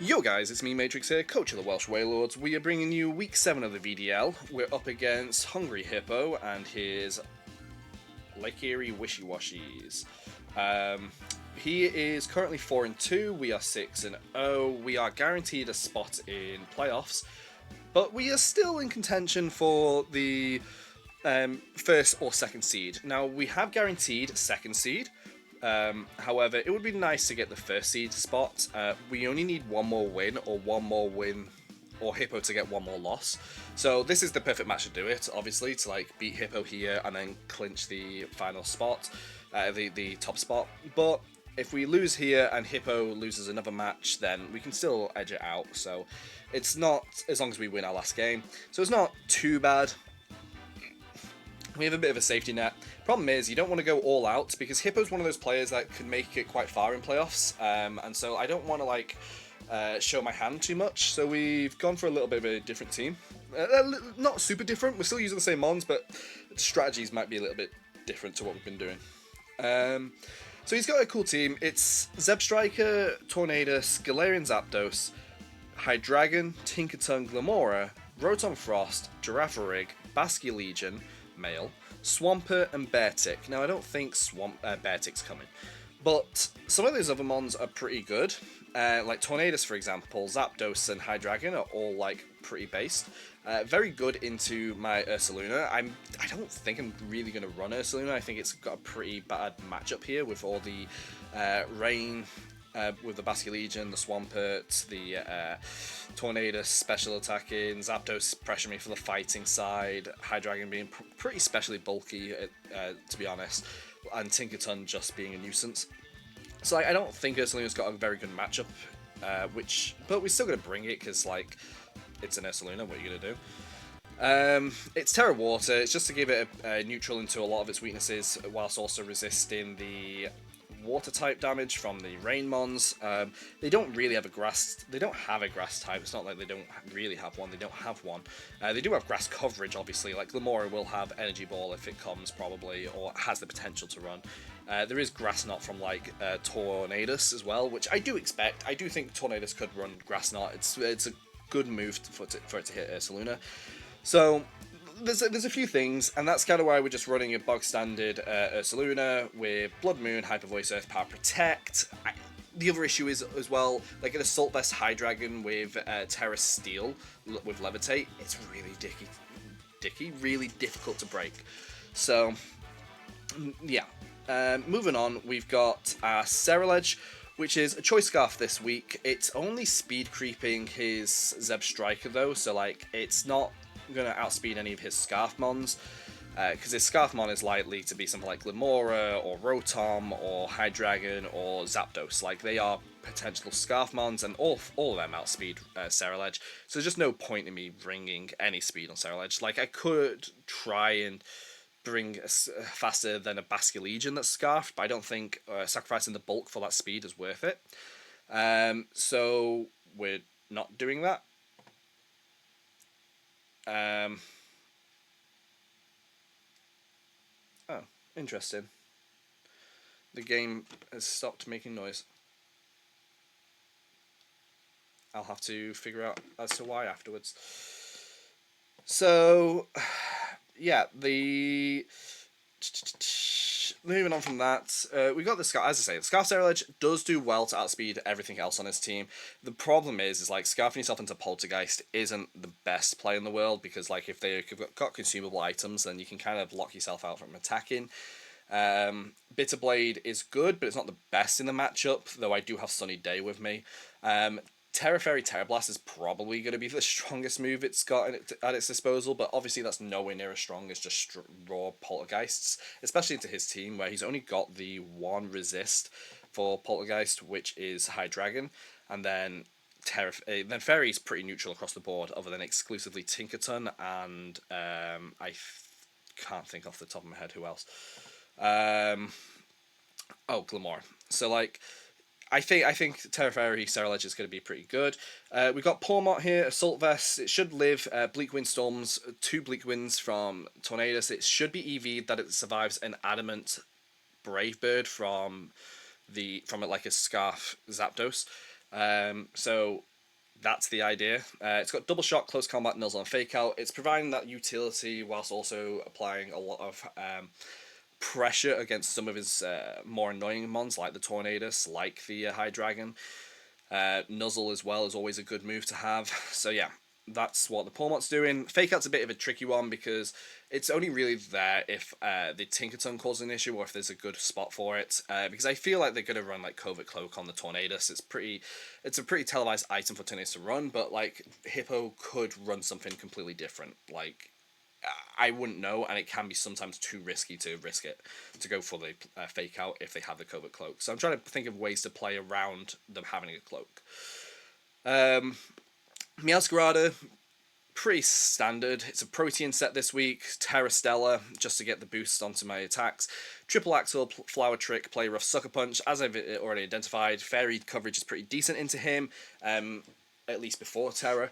Yo guys, it's me Matrix here, coach of the Welsh Wailords. We are bringing you week 7 of the VDL. We're up against HungryHippo and his Lake Erie Wishiwashis. He is currently 4-2, we are 6-0. We are guaranteed a spot in playoffs, but we are still in contention for the first or second seed. Now, we have guaranteed second seed. However, it would be nice to get the first seed spot. We only need one more win, or Hippo to get one more loss. So this is the perfect match to do it, obviously, to like beat Hippo here and then clinch the final spot, the top spot. But if we lose here and Hippo loses another match, then we can still edge it out. So it's not, as long as we win our last game. So it's not too bad. We have a bit of a safety net. Problem is, you don't want to go all out, because Hippo's one of those players that can make it quite far in playoffs, and so I don't want to like show my hand too much, so we've gone for a little bit of a different team. Not super different, we're still using the same mons, but the strategies might be a little bit different to what we've been doing. So he's got a cool team. It's Zeb Striker, Tornadus, Galarian Zapdos, Hydreigon, Tinkaton, Glamora, Rotom Frost, Girafarig, Basculegion, male, Swampert, and Beartick. Now, I don't think Beartick's coming, but some of those other mons are pretty good. Like Tornadus, for example, Zapdos and Hydreigon are all like pretty based. Very good into my Ursaluna. I don't think I'm really going to run Ursaluna. I think it's got a pretty bad matchup here with all the rain. With the Basculegion, the Swampert, the Tornadus special attacking, Zapdos pressure me for the fighting side, Hydreigon being pretty specially bulky, to be honest, and Tinkaton just being a nuisance. So like, I don't think Ursaluna's got a very good matchup, but we're still going to bring it because like it's an Ursaluna. What are you going to do? It's Terra Water. It's just to give it a neutral into a lot of its weaknesses, whilst also resisting the water type damage from the rain mons. They don't really have a grass. They don't have a grass type. It's not like they don't really have one. They don't have one. They do have grass coverage, obviously. Like Glamora will have Energy Ball if it comes, probably, or has the potential to run. There is Grass Knot from like Tornadus as well, which I do expect. I do think Tornadus could run Grass Knot. It's a good move for it to hit Ursaluna. So there's a few things, and that's kind of why we're just running a bog standard Ursaluna with Blood Moon, Hyper Voice, Earth Power, Protect. The other issue is as well, like an Assault Vest Hydreigon with Terra Steel with Levitate. It's really really difficult to break. So yeah, moving on, we've got our Cerulege, which is a Choice Scarf this week. It's only speed creeping his Zeb Striker though, so like it's not going to outspeed any of his Scarf mons, because his Scarf mon is likely to be something like Glamora or Rotom or Hydreigon or Zapdos. Like, they are potential Scarf mons, and all of them outspeed Cerulege, so there's just no point in me bringing any speed on Cerulege. Like, I could try and bring faster than a Basculegion that's Scarfed, but I don't think sacrificing the bulk for that speed is worth it. So we're not doing that. Oh, interesting. The game has stopped making noise. I'll have to figure out as to why afterwards. So, yeah, moving on from that, we got the Scarf. As I say, the Scarf Cerulege does do well to outspeed everything else on his team. The problem is like scarfing yourself into Poltergeist isn't the best play in the world, because like if they've got consumable items, then you can kind of lock yourself out from attacking. Bitter Blade is good, but it's not the best in the matchup, though I do have Sunny Day with me. Terra Fairy Terra Blast is probably going to be the strongest move it's got at its disposal, but obviously that's nowhere near as strong as just raw Poltergeists, especially into his team, where he's only got the one resist for Poltergeist, which is Hydreigon, and then Fairy's pretty neutral across the board, other than exclusively Tinkaton, and I can't think off the top of my head who else. Glamora. So like, I think Terra Fairy Cerulege is going to be pretty good. We've got Pawmot here, Assault Vest. It should live Bleak Wind Storms, 2 Bleak Winds from Tornadus. It should be EV'd that it survives an Adamant Brave Bird from like a Scarf Zapdos. So that's the idea. It's got double shot, close combat, nuzzle, and fake out. It's providing that utility whilst also applying a lot of pressure against some of his more annoying mons, like the Tornadus, like the High Dragon. Nuzzle as well is always a good move to have. So yeah, that's what the Pawmot's doing. Fake out's a bit of a tricky one because it's only really there if the Tinkerton causes an issue or if there's a good spot for it. Because I feel like they're gonna run like Covert Cloak on the Tornadus. It's a pretty televised item for Tornadus to run, but like Hippo could run something completely different. Like I wouldn't know, and it can be sometimes too risky to risk it to go for the fake out if they have the Covert Cloak. So I'm trying to think of ways to play around them having a cloak. Meowscarada, pretty standard. It's a Protean set this week. Terra Stella, just to get the boost onto my attacks. Triple Axle, Flower Trick, Play Rough, Sucker Punch. As I've already identified, Fairy coverage is pretty decent into him. At least before Terra.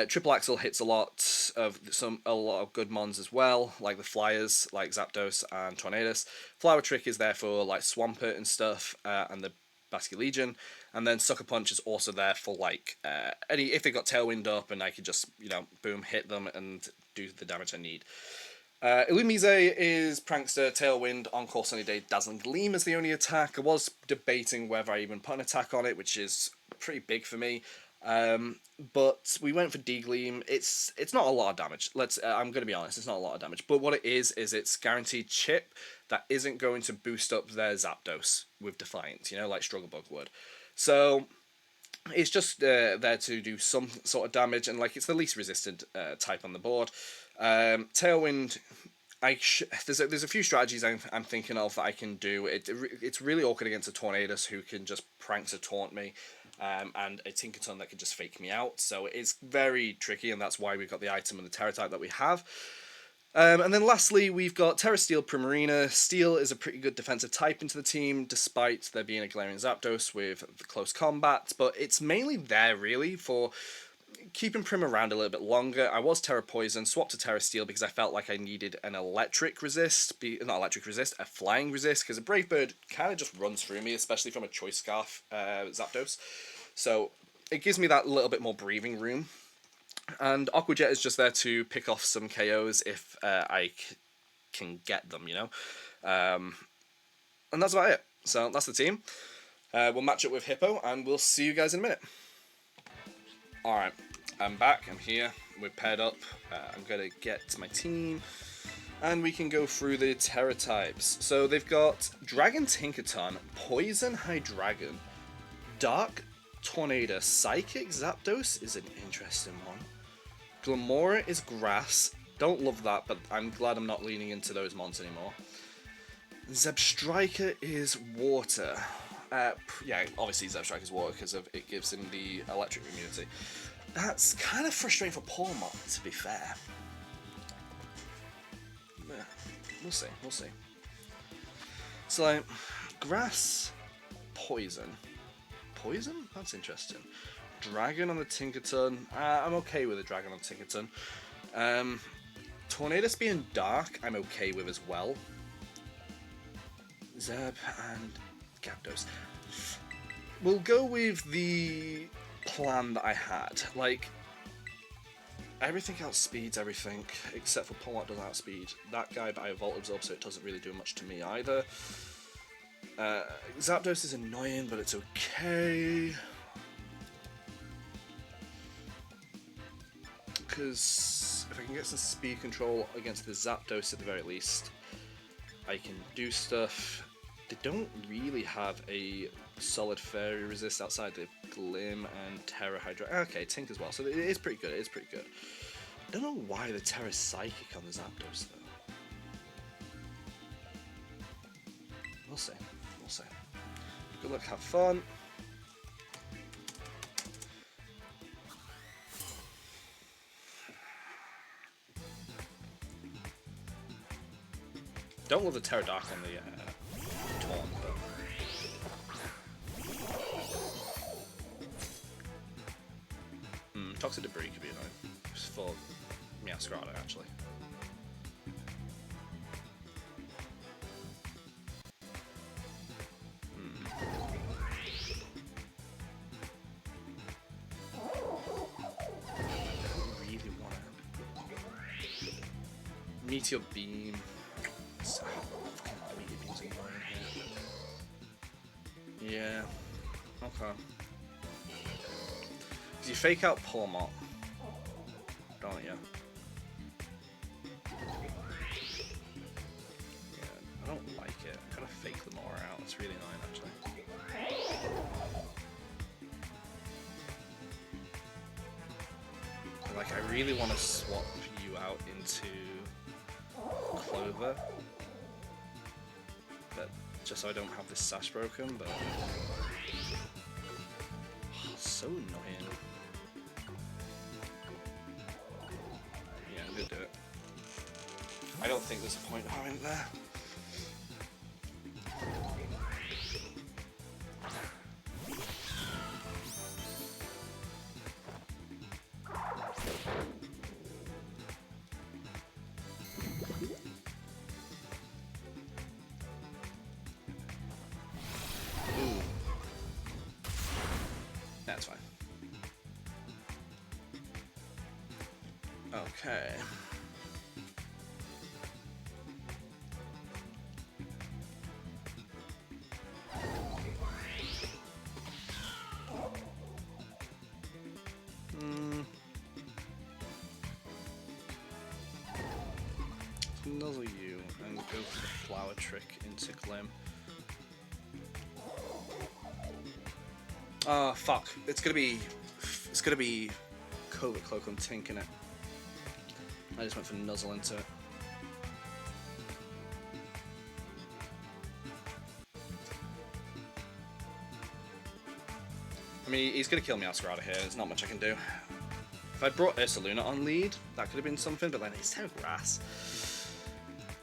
Triple Axle hits a lot of good mons as well, like the Flyers, like Zapdos and Tornadus. Flower Trick is there for like Swampert and stuff, and the Basque Legion. And then Sucker Punch is also there for like if they got Tailwind up, and I could just boom hit them and do the damage I need. Illumise is Prankster, Tailwind, Encore Sunny Day, Dazzling Gleam is the only attack. I was debating whether I even put an attack on it, which is pretty big for me. But we went for D-Gleam. It's not a lot of damage. I'm going to be honest, it's not a lot of damage. But what it is it's guaranteed chip that isn't going to boost up their Zapdos with Defiant, like Strugglebug would. So it's just there to do some sort of damage, and like it's the least resisted type on the board. Tailwind, there's a few strategies I'm thinking of that I can do. It's really awkward against a Tornadus who can just Prankster taunt me. And a Tinkerton that can just fake me out. So it's very tricky, and that's why we've got the item and the Terra type that we have. And then lastly, we've got Terra Steel Primarina. Steel is a pretty good defensive type into the team, despite there being a Galarian Zapdos with the close combat. But it's mainly there, really, for keeping Prim around a little bit longer. I was Terra Poison, swapped to Terra Steel because I felt like I needed an electric resist, a flying resist, because a Brave Bird kind of just runs through me, especially from a Choice Scarf Zapdos. So it gives me that little bit more breathing room. And Aqua Jet is just there to pick off some KOs if I can get them, And that's about it. So that's the team. We'll match up with Hippo, and we'll see you guys in a minute. Alright, I'm back, I'm here, we're paired up. I'm going to get my team, and we can go through the Terra types. So they've got Dragon Tinkerton, Poison Hydreigon, Dark Tornado, Psychic Zapdos is an interesting one. Glamora is Grass, don't love that, but I'm glad I'm not leaning into those mons anymore. Zebstrika is Water. Yeah, obviously Zebstrika is Water because it gives him the electric immunity. That's kind of frustrating for Pawmot, to be fair. Yeah, we'll see. So, like, Grass, Poison. Poison? That's interesting. Dragon on the Tinkerton. I'm okay with a Dragon on Tinkerton. Tornadus being Dark, I'm okay with as well. Zeb and Gyarados. We'll go with the plan that I had. Like, everything outspeeds everything, except for Pawmot doesn't outspeed that guy, but I Volt Absorb, so it doesn't really do much to me either. Zapdos is annoying, but it's okay. Because if I can get some speed control against the Zapdos at the very least, I can do stuff. They don't really have a solid Fairy resist outside the Glim and Terra Hydra. Okay, Tink as well, so it is pretty good. I don't know why the Terra Psychic on the Zapdos though. We'll see. Good luck, have fun. Don't love the Terra Dark on the Taunt, but... Toxic Debris could be annoying. Just for Meowscarada, actually. Meteor Beam. So, Meteor Beam's annoying here. Yeah. Okay. You fake out Pawmot, don't you? Yeah, I don't like it. I gotta fake them all out. It's really annoying, actually. Like, I really want to swap you out into Clover, but just so I don't have this sash broken. But oh, so annoying. Yeah, I'm gonna do it. I don't think there's a point of having it there. Ooh. That's fine. Okay. Nuzzle you and go for the flower trick into Glim. Oh fuck! It's gonna be Covert Cloak on Tink, innit? I just went for Nuzzle into it. I mean, he's gonna kill me out of here. There's not much I can do. If I brought Ursaluna on lead, that could have been something, but then it's Terra Grass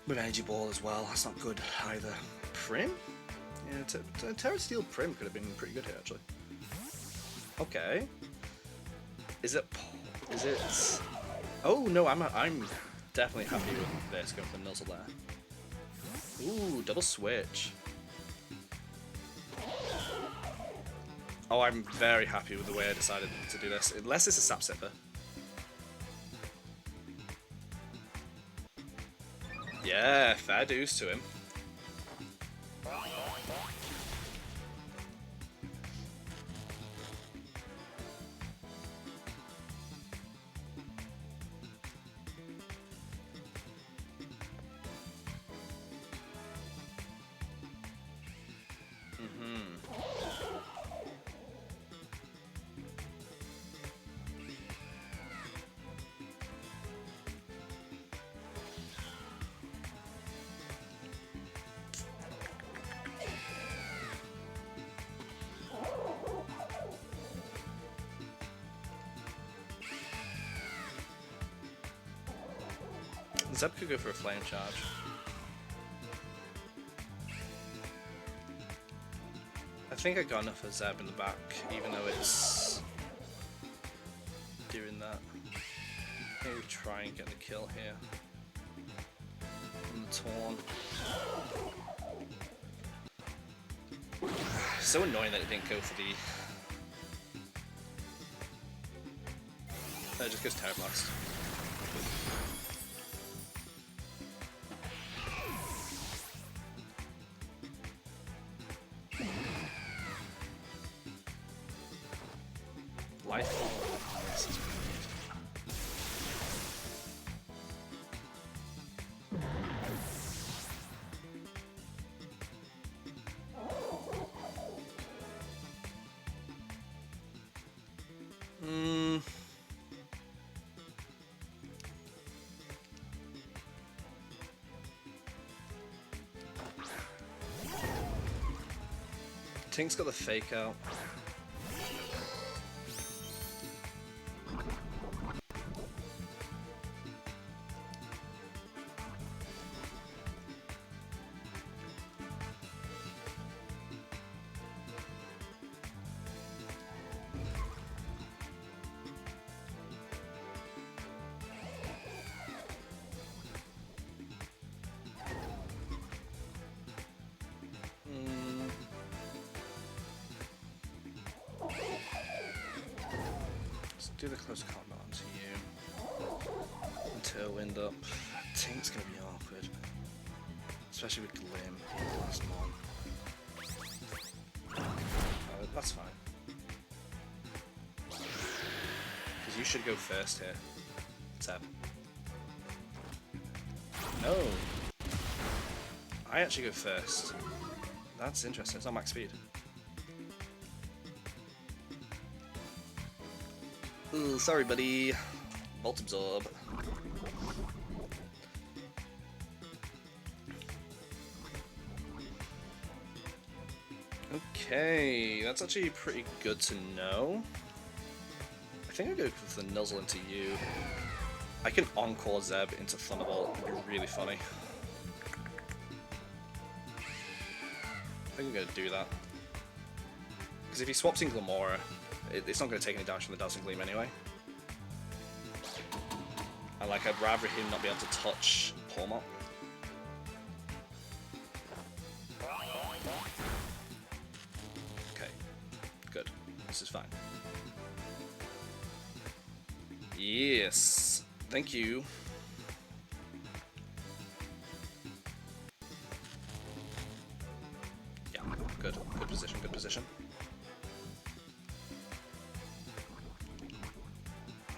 with Energy Ball as well. That's not good either. Prim? Yeah, Terra Steel Prim could have been pretty good here, actually. Okay. Is it? Oh no, I'm definitely happy with this going for the Nuzzle there. Ooh, double switch. Oh, I'm very happy with the way I decided to do this, unless it's a Sap Sipper. Yeah, fair dues to him. Zeb could go for a flame charge. I think I got enough of Zeb in the back, even though it's doing that. Maybe try and get the kill here. On the Torn. So annoying that it didn't go for the... It just goes Terra Blast. Tink's got the fake out. Do the close combat onto you. Until wind up. Tink's gonna be awkward. Especially with Glim being the last one. That's fine. Because you should go first here, Seb. No! I actually go first. That's interesting, it's not max speed. Ooh, sorry buddy. Bolt absorb. Okay, that's actually pretty good to know. I think I'll go with the Nuzzle into you. I can Encore Zeb into Thunderbolt, it'd be really funny. I think I'm going to do that. Because if he swaps in Glamora, it's not going to take any damage from the Dazzling Gleam anyway. And like, I'd rather him not be able to touch Pawmot. Okay, good. This is fine. Yes, thank you. Yeah, good. Good position, good position.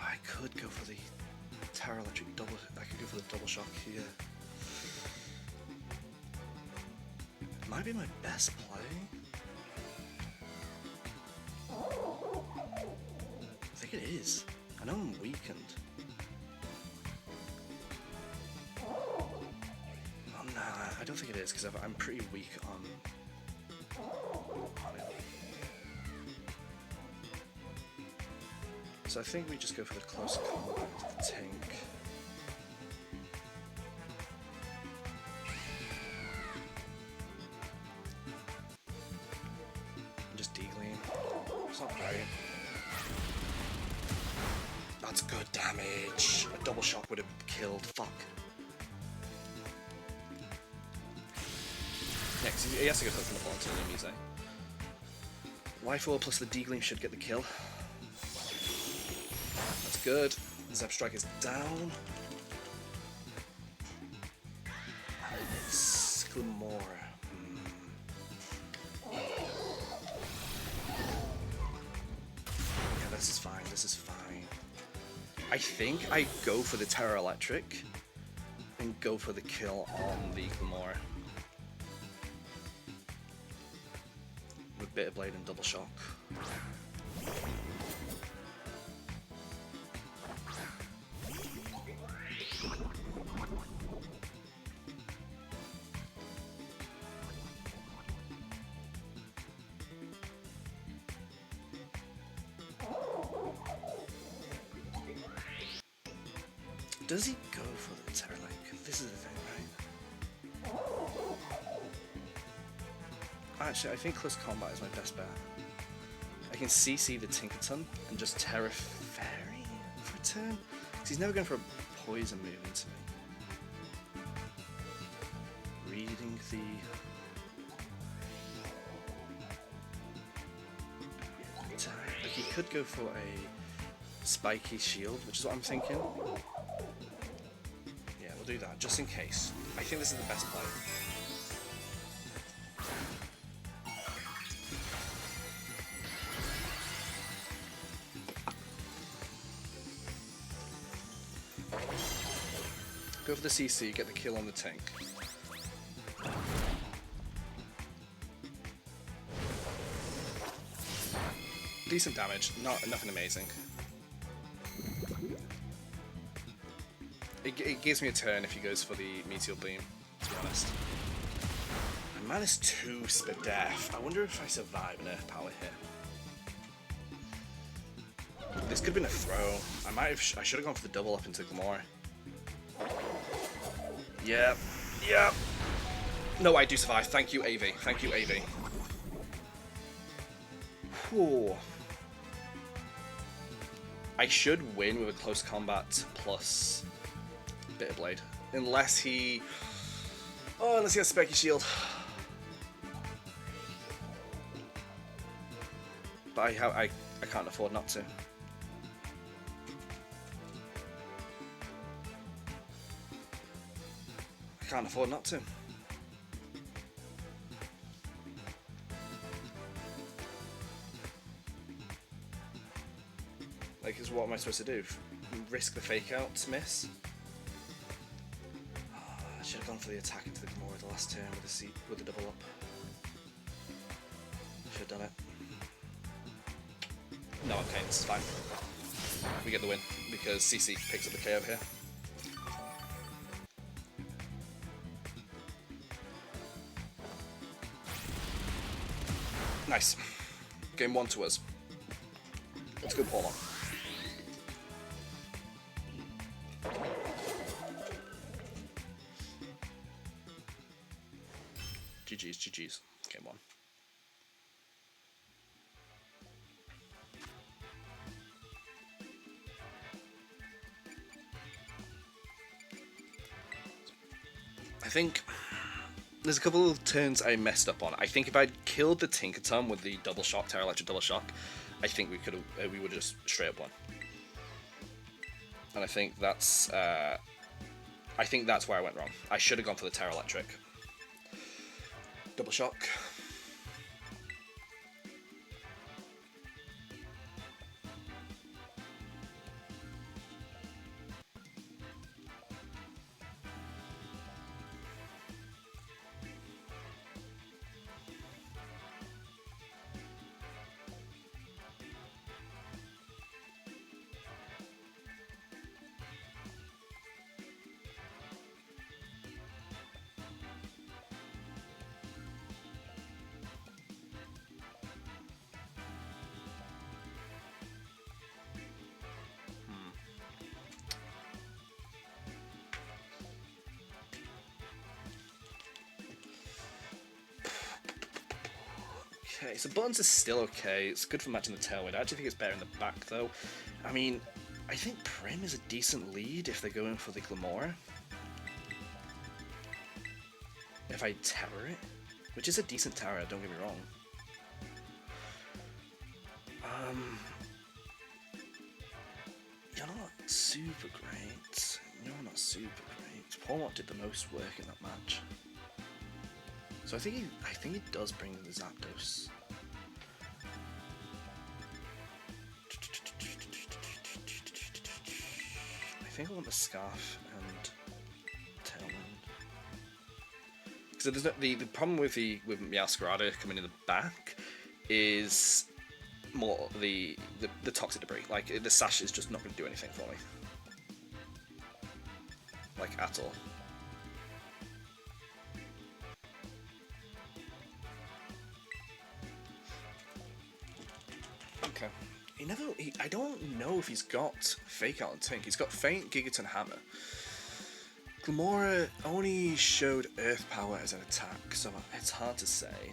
I could go for the Terra Electric double. I could go for the double shock here. It might be my best play. I think it is. I know I'm weakened. Oh nah, I don't think it is because I'm pretty weak on it. So I think we just go for the close combat with the tank. And just D-Gleam. It's not great. That's good damage. A double shock would have killed. Fuck. Yeah, because he has to go for the ball to the Mise. Y4 plus the D-Gleam should get the kill. That's good. Zeb Strike is down. And it's Glamora. Yeah, this is fine. This is fine. I think I go for the Terra Electric and go for the kill on the Glamora. With Bitter Blade and Double Shock. Does he go for the Terra Link? This is the thing, right? Actually, I think Close Combat is my best bet. I can CC the Tinkerton and just Terra Fairy for a turn. Because he's never going for a poison move into me. Reading the... Like, he could go for a spiky shield, which is what I'm thinking. Yeah, we'll do that, just in case. I think this is the best play. Go for the CC, get the kill on the tank. Decent damage, nothing amazing. It gives me a turn if he goes for the Meteor Beam, to be honest. I'm -2 Spadef. I wonder if I survive an Earth Power here. This could have been a throw. I should have gone for the double up into Glamora. Yep. Yep. No, I do survive. Thank you, AV. Thank you, AV. Whew. I should win with a close combat plus Bitter Blade. Unless he... Oh, unless he has Spiky Shield. But I can't afford not to. can't afford not to. Like, what am I supposed to do? Risk the fake out to miss? Oh, I should have gone for the attack into the Gamora the last turn with the double up. Should have done it. No, okay, this is fine. We get the win because CC picks up the KO here. Nice. Game 1 to us. Let's go, Pawmot. GG's, GG's. Game 1. I think there's a couple of turns I messed up on. I think if I'd killed the Tinkerton with the double shock, Terra Electric double shock, I think we would have just straight up won. And I think that's where I went wrong. I should have gone for the Terra Electric. Double shock. Okay, so buttons are still okay. It's good for matching the tailwind. I actually think it's better in the back, though. I mean, I think Prim is a decent lead if they're going for the Glamora. If I Terror it, which is a decent Terror, don't get me wrong. You're not super great. You're not super great. Pawmot did the most work in that match. So I think he does bring the Zapdos. I think I want the Scarf and Tailwind. So there's no, the problem with Meowscarada coming in the back is more the toxic debris. Like the Sash is just not going to do anything for me. Like at all. Okay. I don't know if he's got Fake Out and Tink. He's got Feint, Gigaton, Hammer. Glamora only showed Earth Power as an attack, so it's hard to say.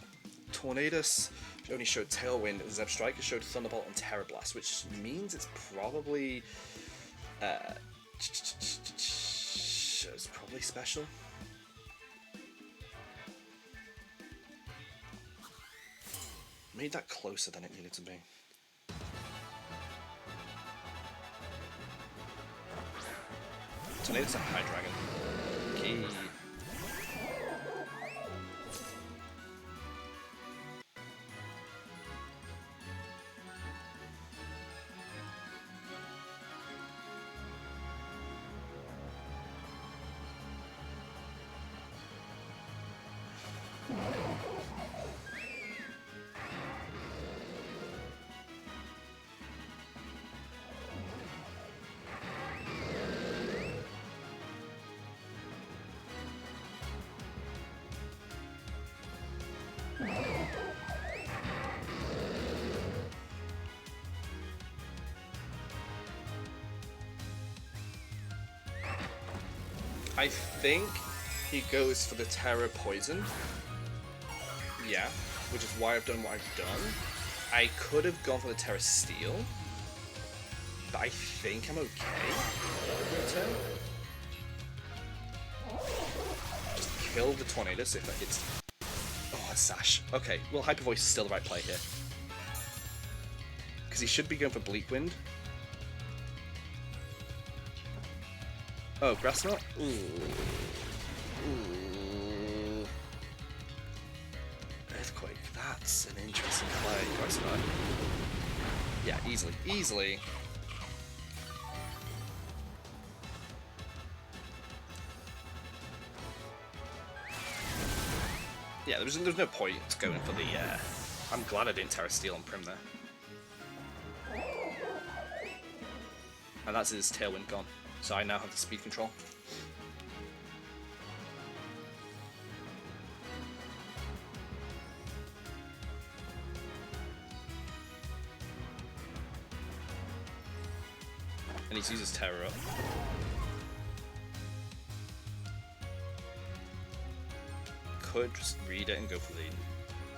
Tornadus only showed Tailwind, Zeb Striker showed Thunderbolt and Terra Blast, which means it's probably special. Made that closer than it needed to be. Tornadus and High Dragon. Key. I think he goes for the Terra Poison. Yeah, which is why I've done what I've done. I could have gone for the Terra Steel, but I think I'm okay. Just kill the Tornadus if it's... Oh, a Sash. Okay, well, Hyper Voice is still the right play here. Because he should be going for Bleak Wind. Oh, Grass Knot? Ooh. Ooh. Earthquake. That's an interesting play. Do I survive? Yeah, easily. Easily. Yeah, there's no point going for the... I'm glad I didn't Terra Steel on Prim there. And that's his Tailwind gone. So I now have the speed control. And he uses Terror up. Could just read it and go for the...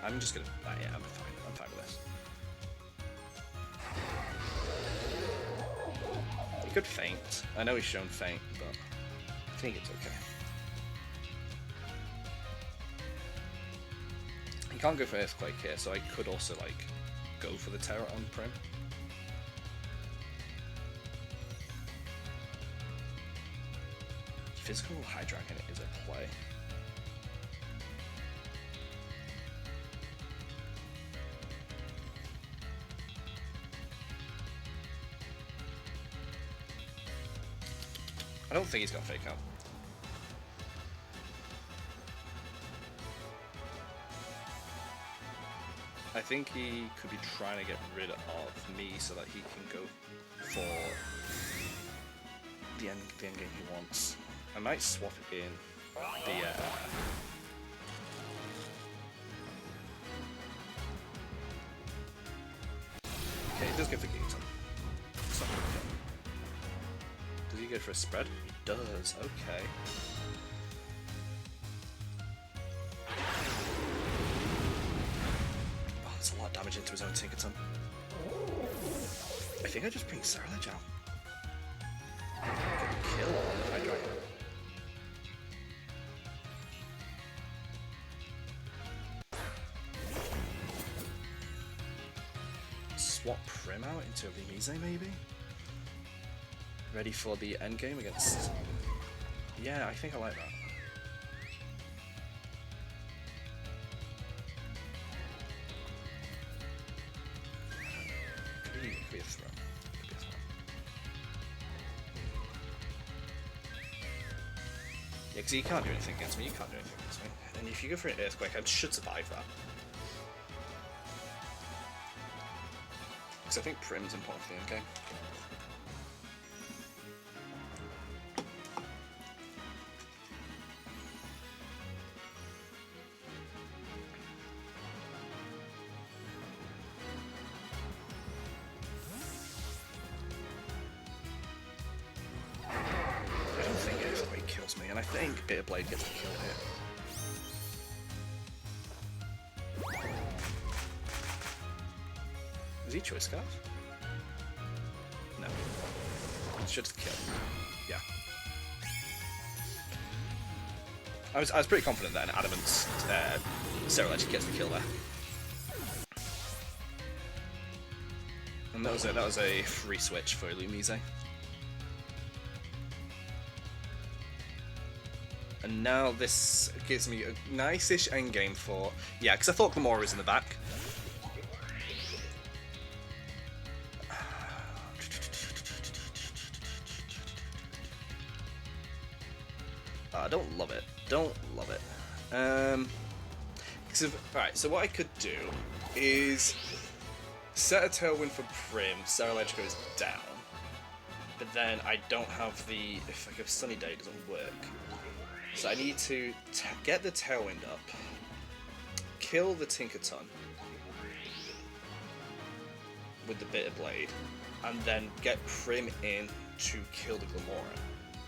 I'm just gonna... yeah, I'm fine with this. He could feint. I know he's shown feint, but I think it's okay. He can't go for Earthquake here, so I could also, like, go for the Terror on Prim. Physical High Dragon is a play. I don't think he's got Fake Out. I think he could be trying to get rid of me so that he can go for the end game he wants. I might swap it in the okay, he does go for Gigaton. It's not good. Does he go for a spread? He does, okay. Oh, that's a lot of damage into his own Tinkerton. I think I just bring Sarlage out. Kill on the High Dragon. Swap Prim out into a Vimise maybe? Ready for the endgame against... Yeah, I think I like that. Could be a throw. Could be a throw. Yeah, because you can't do anything against me, you can't do anything against me. And if you go for an Earthquake, I should survive that. Because I think Prim's important for the endgame. And I think Bitter Blade gets the kill here. Is he Choice Scarf? No. It's just kill. Yeah. I was pretty confident that an Adamant's Sarlage gets the kill there. And that was a free switch for Lumise. And now this gives me a nice-ish endgame for... Yeah, because I thought Glamora was in the back. I don't love it. Don't love it. Alright, so what I could do is set a Tailwind for Prim, Sarlage goes down. But then I don't have the... If like a Sunny Day doesn't work. So I need to get the Tailwind up, kill the Tinkerton with the Bitter Blade, and then get Prim in to kill the Glamora.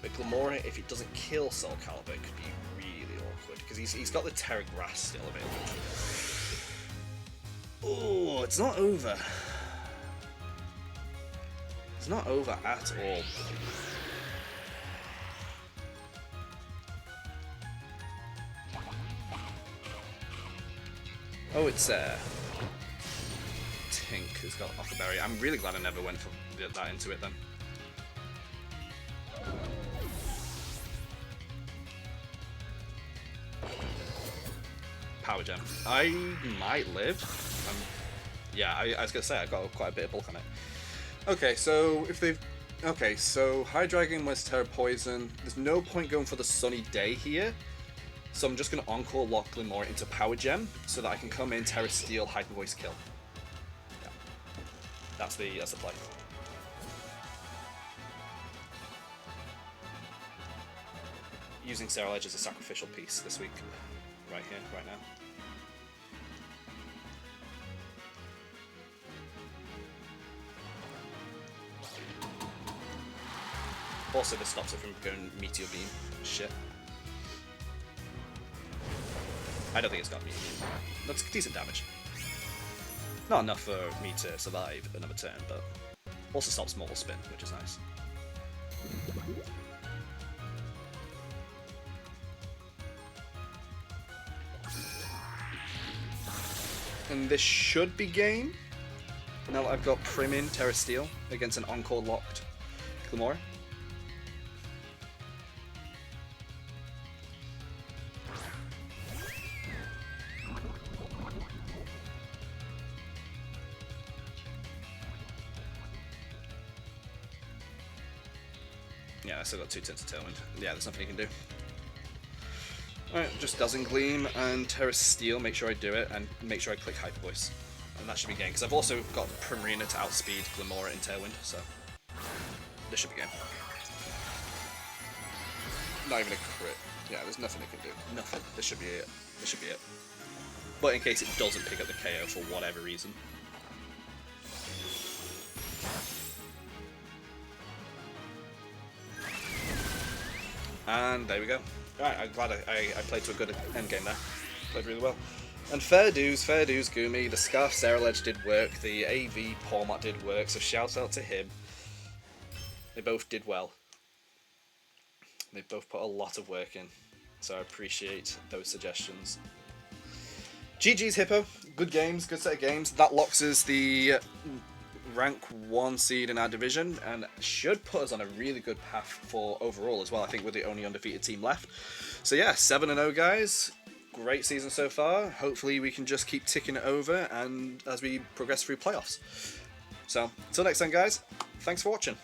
But Glamora, if it doesn't kill Soul Calibur, it could be really awkward, because he's got the Terra Grass still available. Oh, it's not over. It's not over at all. Oh, it's Tink who's got off the berry. I'm really glad I never went for that into it then. Power Gem. I might live. Yeah, I was gonna say I got quite a bit of bulk on it. Okay, so if they've... Okay, so High Dragon was Terra Poison. There's no point going for the Sunny Day here. So I'm just going to Encore lock Glimmer into Power Gem so that I can come in, Terra Steel, Heightened Voice kill. Yeah. That's the play. Using Sarah Ledge as a sacrificial piece this week. Right here, right now. Also, this stops it from going Meteor Beam. Shit. I don't think it's got Meteor Beam. That's decent damage. Not enough for me to survive another turn, but also stops Mortal Spin, which is nice. And this should be game. Now that I've got Prim in Terra Steel against an Encore locked Glimmer. Yeah, I still got 2 turns of Tailwind. Yeah, there's nothing you can do. Alright, just Dazzling Gleam and Terra Steel, make sure I do it, and make sure I click Hyper Voice. And that should be game, because I've also got Primarina to outspeed Glimora in Tailwind, so this should be game. Not even a crit. Yeah, there's nothing it can do. Nothing. This should be it. This should be it. But in case it doesn't pick up the KO for whatever reason. And there we go. Alright, I'm glad I played to a good endgame there. Played really well. And fair dues, Gumi. The Scarf Sarah Ledge did work, the AV Pawmot did work, so shout out to him. They both did well. They both put a lot of work in, so I appreciate those suggestions. GG's Hippo. Good games, good set of games. That locks us the rank 1 seed in our division and should put us on a really good path for overall as well. I think we're the only undefeated team left. So yeah, 7-0 guys. Great season so far. Hopefully we can just keep ticking it over and as we progress through playoffs. So, until next time guys, thanks for watching.